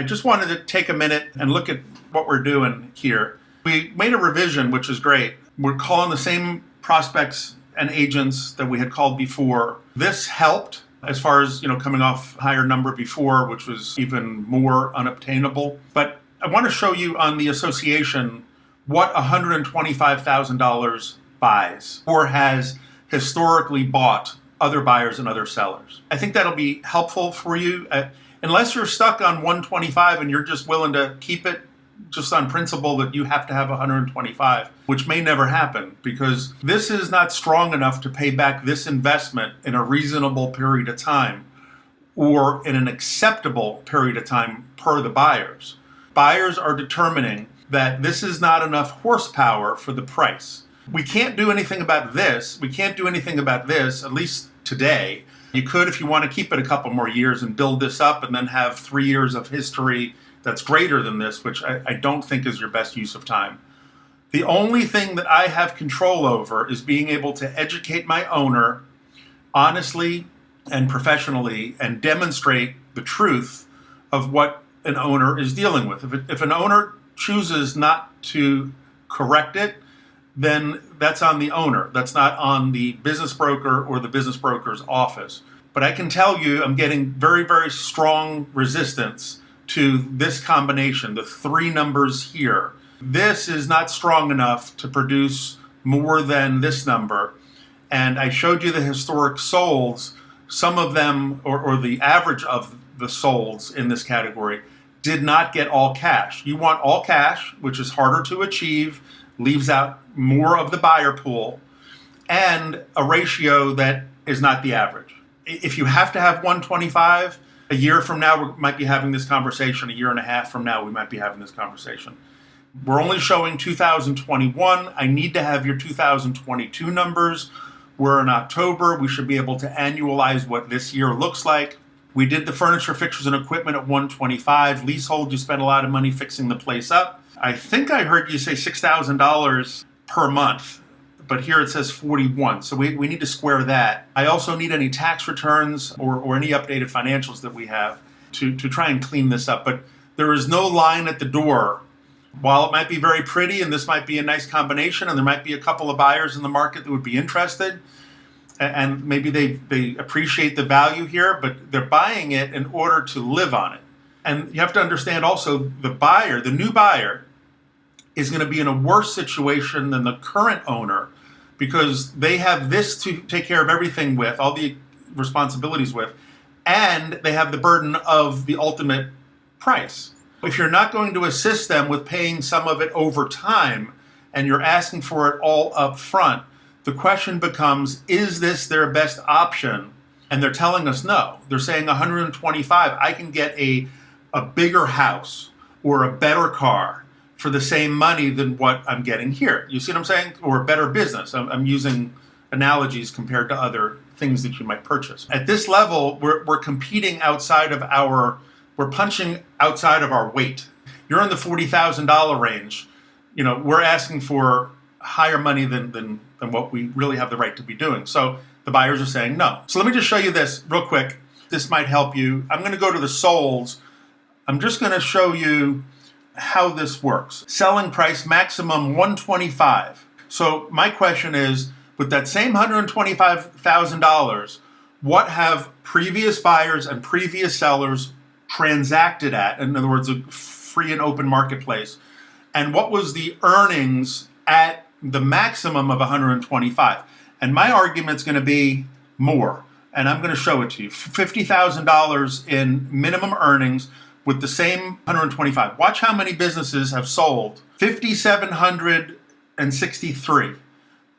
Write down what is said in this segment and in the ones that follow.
I just wanted to take a minute and look at what we're doing here. We made a revision, which is great. We're calling the same prospects and agents that we had called before. This helped as far as, coming off higher number before, which was even more unobtainable. But I want to show you on the association what $125,000 buys or has historically bought other buyers and other sellers. I think that'll be helpful for you. Unless you're stuck on 125 and you're just willing to keep it just on principle that you have to have 125, which may never happen because this is not strong enough to pay back this investment in a reasonable period of time or in an acceptable period of time per the buyers. Buyers are determining that this is not enough horsepower for the price. We can't do anything about this. We can't do anything about this, at least today. You could if you want to keep it a couple more years and build this up and then have 3 years of history that's greater than this, which I don't think is your best use of time. The only thing that I have control over is being able to educate my owner honestly and professionally and demonstrate the truth of what an owner is dealing with. If an owner chooses not to correct it, then that's on the owner. That's not on the business broker or the business broker's office. But I can tell you I'm getting very, very strong resistance to this combination, the 3 numbers here. This is not strong enough to produce more than this number. And I showed you the historic solds. Some of them, or the average of the solds in this category, did not get all cash. You want all cash, which is harder to achieve, leaves out more of the buyer pool, and a ratio that is not the average. If you have to have 125, a year from now we might be having this conversation. A year and a half from now we might be having this conversation. We're only showing 2021. I need to have your 2022 numbers. We're in October. We should be able to annualize what this year looks like. We did the furniture, fixtures, and equipment at 125. Leasehold, you spent a lot of money fixing the place up. I think I heard you say $6,000 per month, but here it says 41. So we need to square that. I also need any tax returns or any updated financials that we have to try and clean this up. But there is no line at the door. While it might be very pretty and this might be a nice combination and there might be a couple of buyers in the market that would be interested, and maybe they appreciate the value here, but they're buying it in order to live on it. And you have to understand also the buyer, the new buyer, is going to be in a worse situation than the current owner because they have this to take care of everything with, all the responsibilities with, and they have the burden of the ultimate price. If you're not going to assist them with paying some of it over time and you're asking for it all up front, the question becomes, is this their best option? And they're telling us no. They're saying 125, I can get a bigger house or a better car for the same money than what I'm getting here. You see what I'm saying? Or a better business. I'm using analogies compared to other things that you might purchase. At this level, we're competing outside of we're punching outside of our weight. You're in the $40,000 range. We're asking for higher money than what we really have the right to be doing. So the buyers are saying no. So let me just show you this real quick. This might help you. I'm going to go to the solds. I'm just going to show you how this works. Selling price maximum 125. So my question is, with that same $125,000, what have previous buyers and previous sellers transacted at? In other words, a free and open marketplace. And what was the earnings at the maximum of 125? And my argument's going to be more. And I'm going to show it to you. $50,000 in minimum earnings with the same 125. Watch how many businesses have sold. 5,763.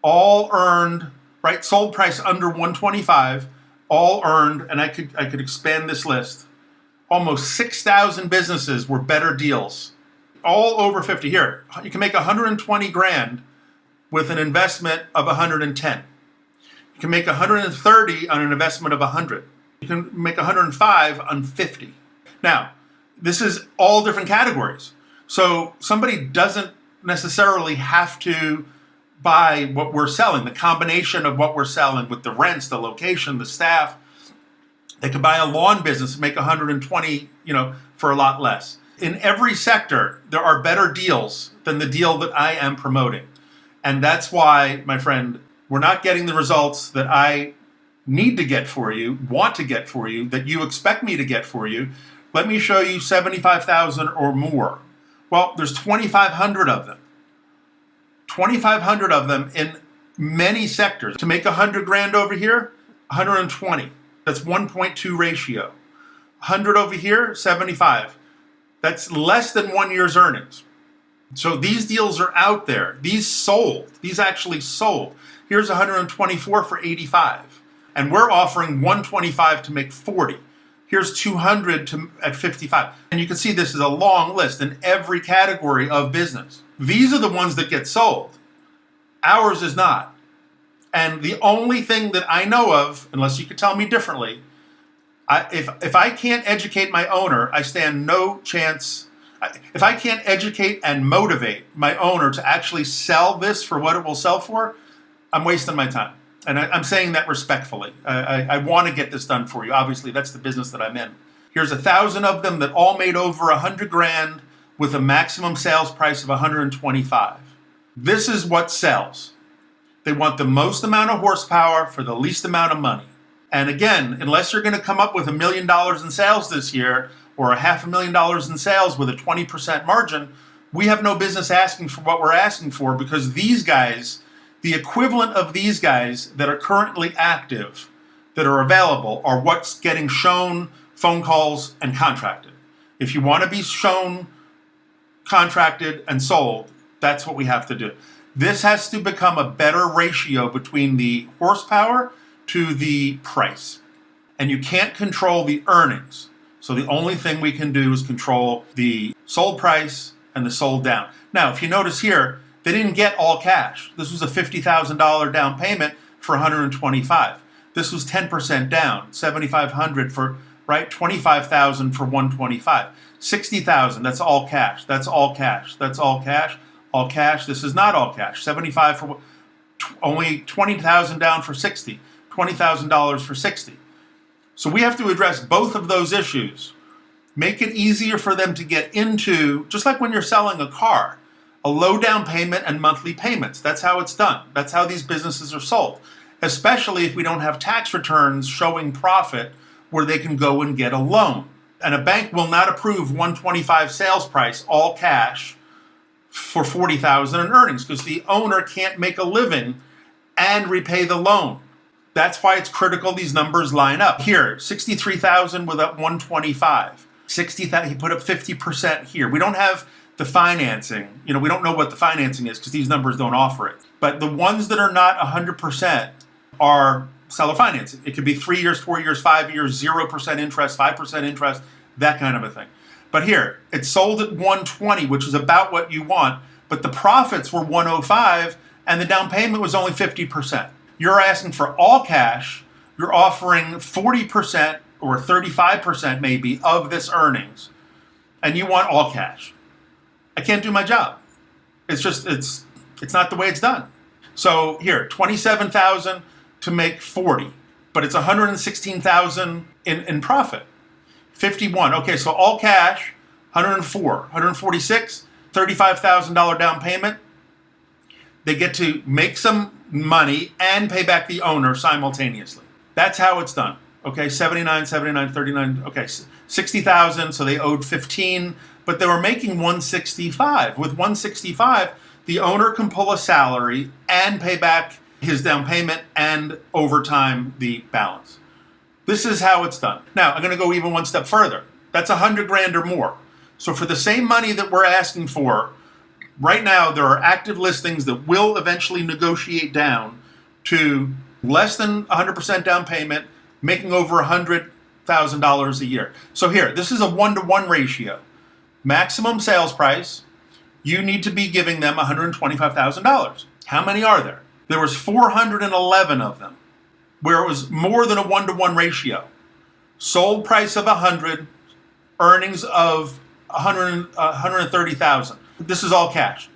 All earned, right? Sold price under 125. All earned, and I could expand this list. Almost 6,000 businesses were better deals. All over 50. Here, you can make 120 grand with an investment of 110. You can make 130 on an investment of 100. You can make 105 on 50. Now, this is all different categories. So somebody doesn't necessarily have to buy what we're selling, the combination of what we're selling with the rents, the location, the staff, They could buy a lawn business and make 120, for a lot less. In every sector, there are better deals than the deal that I am promoting. And that's why, my friend, we're not getting the results that I need to get for you, want to get for you, that you expect me to get for you. Let me show you 75,000 or more. Well, there's 2,500 of them. 2,500 of them in many sectors. To make 100 grand over here, 120. That's 1.2 ratio. 100 over here, 75. That's less than 1 year's earnings. So these deals are out there. These sold. These actually sold. Here's 124 for 85. And we're offering 125 to make 40. Here's 200 at 55. And you can see this is a long list in every category of business. These are the ones that get sold. Ours is not. And the only thing that I know of, unless you could tell me differently, if I can't educate my owner, I stand no chance. If I can't educate and motivate my owner to actually sell this for what it will sell for, I'm wasting my time. And I'm saying that respectfully. I want to get this done for you. Obviously, that's the business that I'm in. Here's 1,000 of them that all made over 100 grand with a maximum sales price of 125. This is what sells. They want the most amount of horsepower for the least amount of money. And again, unless you're going to come up with $1 million in sales this year or $500,000 in sales with a 20% margin, we have no business asking for what we're asking for, because these guys, the equivalent of these guys that are currently active, that are available, are what's getting shown phone calls and contracted. If you want to be shown, contracted, and sold, that's what we have to do. This has to become a better ratio between the horsepower to the price. And you can't control the earnings. So the only thing we can do is control the sold price and the sold down. Now, if you notice here, they didn't get all cash. This was a $50,000 down payment for 125. This was 10% down, 7,500 for, right? 25,000 for 125. 60,000, that's all cash. That's all cash. That's all cash. All cash. This is not all cash. 75 for only 20,000 down for 60. $20,000 for 60. So we have to address both of those issues. Make it easier for them to get into, just like when you're selling a car, a low down payment and monthly payments. That's how it's done. That's how these businesses are sold, especially if we don't have tax returns showing profit where they can go and get a loan. And a bank will not approve 125 sales price, all cash, for 40,000 in earnings, because the owner can't make a living and repay the loan. That's why it's critical these numbers line up. Here, 63,000 with up 125. 60,000, he put up 50% here. We don't have the financing. We don't know what the financing is because these numbers don't offer it. But the ones that are not 100% are seller financing. It could be 3 years, 4 years, 5 years, 0% interest, 5% interest, that kind of a thing. But here, it's sold at 120, which is about what you want, but the profits were 105 and the down payment was only 50%. You're asking for all cash, you're offering 40% or 35% maybe of this earnings, and you want all cash. I can't do my job. It's not the way it's done. So here, 27,000 to make 40, but it's 116,000 in profit. 51. Okay, so all cash, 104, 146, $35,000 down payment. They get to make some money and pay back the owner simultaneously. That's how it's done. Okay, 79, 79, 39. Okay, 60,000, so they owed 15, but they were making 165. With 165, the owner can pull a salary and pay back his down payment and over time the balance. This is how it's done. Now, I'm going to go even one step further. That's 100 grand or more. So for the same money that we're asking for, right now there are active listings that will eventually negotiate down to less than 100% down payment, making over $100,000 a year. So here, this is a 1-to-1 ratio. Maximum sales price, you need to be giving them $125,000. How many are there? There was 411 of them, where it was more than a 1-to-1 ratio. Sold price of 100, earnings of 130,000. This is all cash.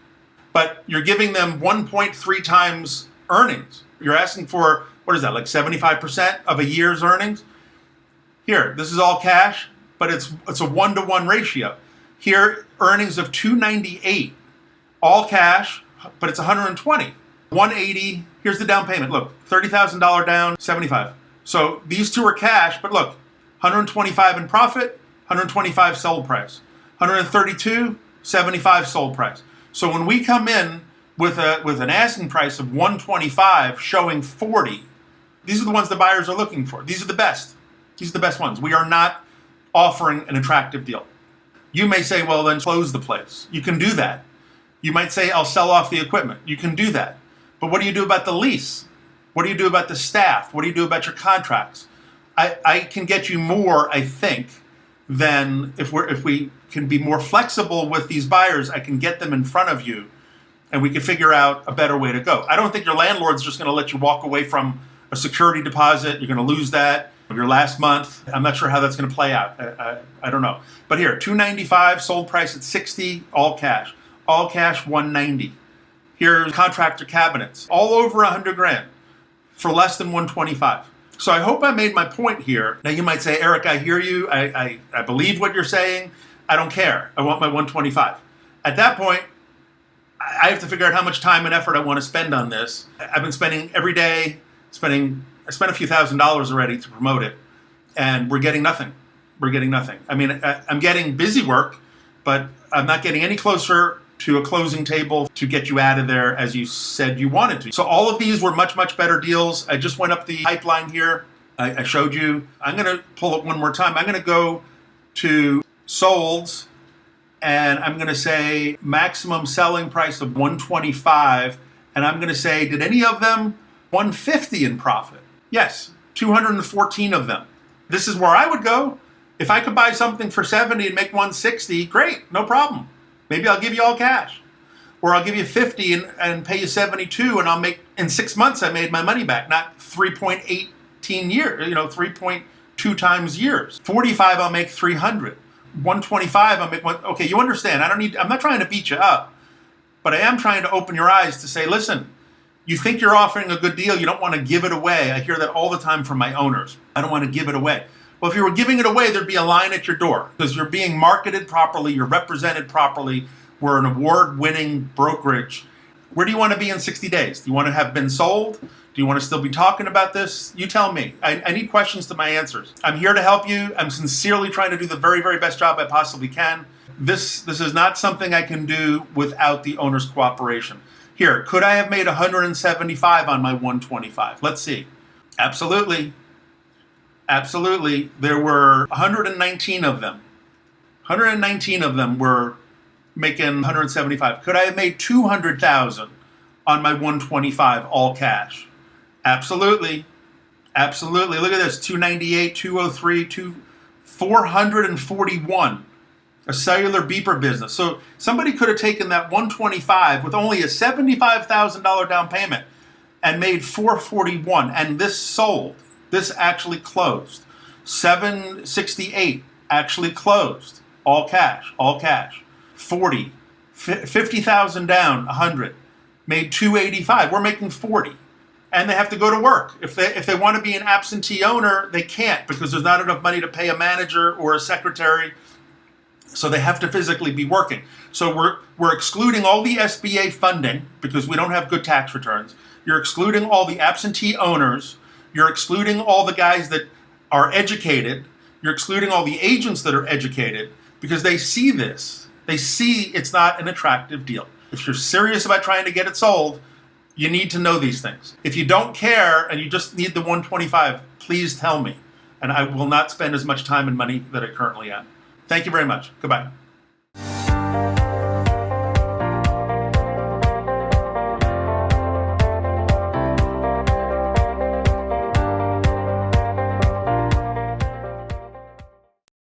But you're giving them 1.3 times earnings. You're asking for, what is that, like 75% of a year's earnings? Here, this is all cash, but it's a 1-to-1 ratio. Here, earnings of 298, all cash, but it's 120. 180, here's the down payment. Look, $30,000 down, 75. So these two are cash, but look, 125 in profit, 125 sold price. 132, 75 sold price. So when we come in with an asking price of 125 showing 40, these are the ones the buyers are looking for. These are the best. These are the best ones. We are not offering an attractive deal. You may say, well, then close the place. You can do that. You might say, I'll sell off the equipment. You can do that. But what do you do about the lease? What do you do about the staff? What do you do about your contracts? I can get you more, I think, than if we can be more flexible with these buyers. I can get them in front of you, and we can figure out a better way to go. I don't think your landlord's just going to let you walk away from a security deposit. You're going to lose that your last month. I'm not sure how that's going to play out. I don't know. But here, 295 sold price at 60, all cash. All cash 190. Here's contractor cabinets, all over 100 grand for less than 125. So I hope I made my point here. Now you might say, Eric, I hear you. I believe what you're saying. I don't care. I want my 125. At that point, I have to figure out how much time and effort I want to spend on this. I've been spending every day, I spent a few $1,000s already to promote it, and we're getting nothing. We're getting nothing. I mean, I'm getting busy work, but I'm not getting any closer to a closing table to get you out of there as you said you wanted to. So all of these were much, much better deals. I just went up the pipeline here. I showed you. I'm going to pull it one more time. I'm going to go to solds, and I'm going to say maximum selling price of 125, and I'm going to say, did any of them 150 in profit? Yes, 214 of them. This is where I would go. If I could buy something for 70 and make 160, great, no problem. Maybe I'll give you all cash. Or I'll give you 50 and pay you 72, and I'll make, in 6 months, I made my money back, not 3.18 years, 3.2 times years. 45, I'll make 300. 125, I'll make one. Okay, you understand. I'm not trying to beat you up, but I am trying to open your eyes to say, listen, you think you're offering a good deal, you don't want to give it away. I hear that all the time from my owners. I don't want to give it away. Well, if you were giving it away, there'd be a line at your door because you're being marketed properly, you're represented properly. We're an award-winning brokerage. Where do you want to be in 60 days? Do you want to have been sold? Do you want to still be talking about this? You tell me. I need questions to my answers. I'm here to help you. I'm sincerely trying to do the very, very best job I possibly can. This is not something I can do without the owner's cooperation. Here, could I have made 175 on my 125? Let's see. Absolutely. Absolutely. There were 119 of them. 119 of them were making 175. Could I have made 200,000 on my 125 all cash? Absolutely. Absolutely. Look at this. 298, 203, 441. A cellular beeper business. So somebody could have taken that 125 with only a $75,000 down payment and made 441, and this sold. This actually closed. 768 actually closed. All cash, all cash. 40, 50,000 down, 100. Made 285. We're making 40. And they have to go to work. If they want to be an absentee owner, they can't because there's not enough money to pay a manager or a secretary. So they have to physically be working. So we're excluding all the SBA funding because we don't have good tax returns. You're excluding all the absentee owners. You're excluding all the guys that are educated. You're excluding all the agents that are educated because they see this. They see it's not an attractive deal. If you're serious about trying to get it sold, you need to know these things. If you don't care and you just need the 125, please tell me. And I will not spend as much time and money that I currently am. Thank you very much. Goodbye.